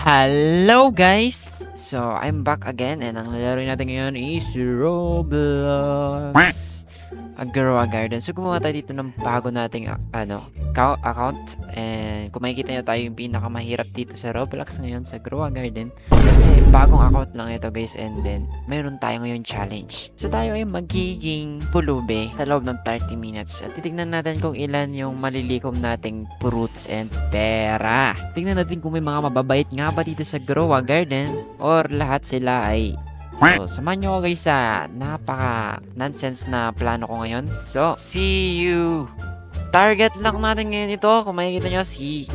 Hello guys! So, I'm back again and ang lalaro natin ngayon is Roblox Agroa Garden. So, gumawa tayo dito ng bago nating account and kung makikita nyo tayo yung pinakamahirap dito sa Roblox ngayon sa Agroa Garden kasi bagong account lang ito guys and then mayroon tayo ngayon challenge. So, tayo ay magiging pulube sa loob ng 30 minutes at titignan natin kung ilan yung malilikom nating fruits and pera. Tignan natin kung may mga mababait nga ba dito sa Agroa Garden or lahat sila ay so, samahan nyo ako guys sa napaka-nonsense na plano ko ngayon. So, see you! Target lang natin ngayon ito. Kung makikita nyo, si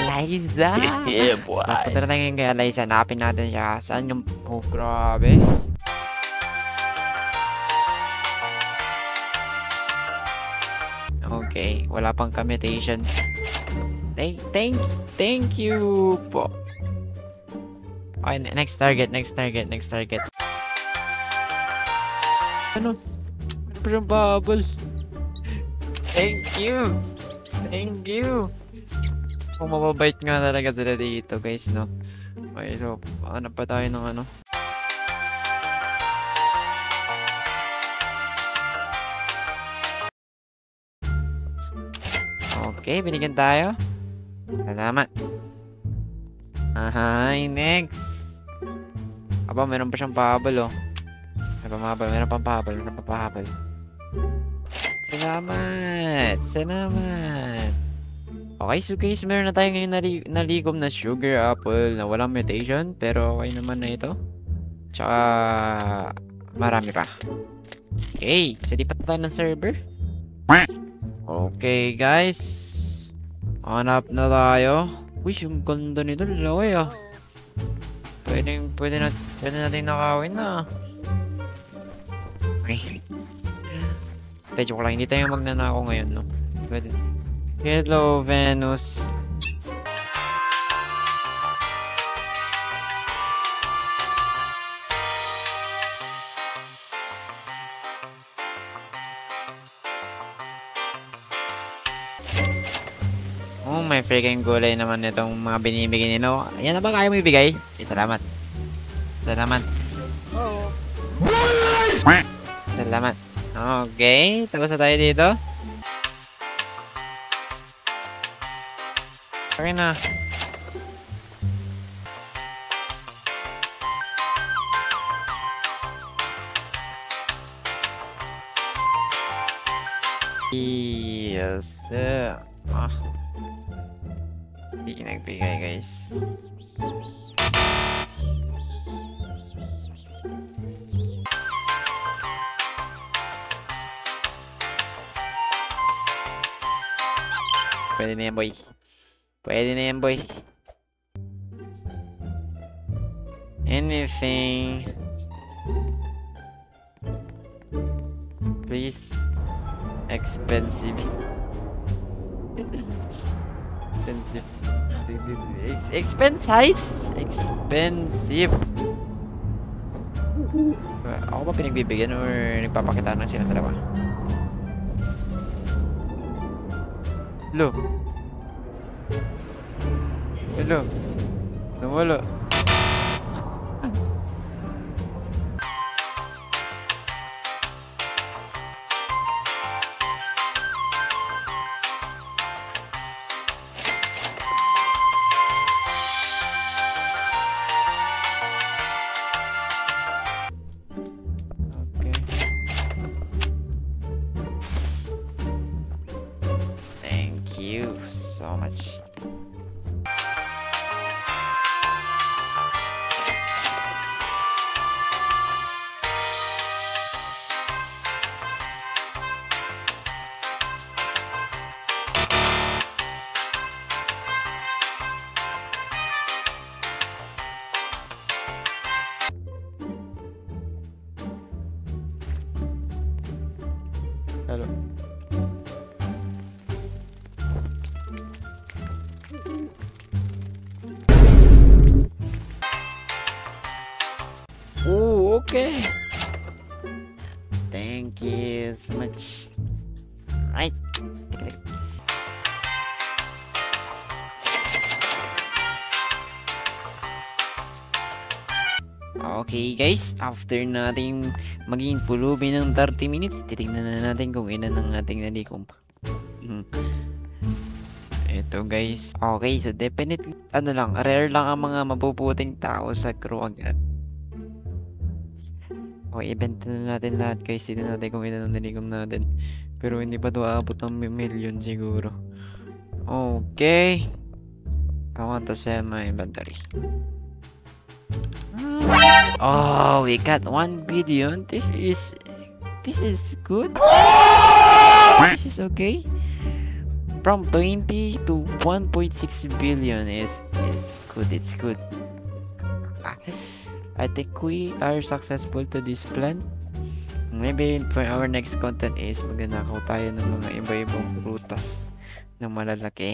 Eliza. Yeah, boy. So, punta na tayo ngayon kay Eliza. Hanapin natin siya. Saan yung... Oh, grabe. Okay, wala pang commutation. Thank you po. Okay, next target. Ano? Ano pa siyang bubble? Thank you! Kung mababait nga talaga sila dito, guys, no? Okay, so, hanap pa tayo ng ano? Okay, binigyan tayo. Salamat. Ahay, next! Aba, meron pa siyang bubble, oh. Meron pang pahabol. Salamat. Okay, so guys, meron na tayo ngayon nalikom na sugar apple na walang mutation. Pero okay naman na ito. Tsaka, marami pa. Okay, so lipat na tayo ng server. Okay, guys. Hanap na tayo. Uy, yung ganda nito, lalaki ah. Pwede natin nakawin na. Okay. Joke lang, hindi tayo magnanako ngayon, no? Pwede. Hello, Venus. Oh, may freaking gulay naman itong mga binibigay nino. Yan na ba kaya mo ibigay? Salamat. Salamat. Okay, tapos na tayo dito. Okay na. Yes. Hindi nagbigay, guys. Pwede na yan, boy. Anything. Please. Expensive. Expensive. Ako ba pinagbibigyan or nagpapakita ng silang dalawa? Hello. Nawala. Thank you so much. Hello. Oh, okay. Thank you so much. Right. Okay guys, after nating maging pulubi ng 30 minutes, titignan na natin kung ilan ang ating nalikom. Ito guys. Okay, so definitely, rare lang ang mga mabubuting tao sa crew agad. Okay, ibenta na natin lahat guys. Tignan natin kung ilan ang nalikom natin. Pero hindi pa ito aabot ng million siguro. Okay. I want to sell my inventory. Oh, we got 1 billion. This is good. This is okay. From 20 to 1.6 billion is good. It's good. I think we are successful to this plan. Maybe for our next content is magnanakaw tayo ng mga iba-ibang prutas na malalaki.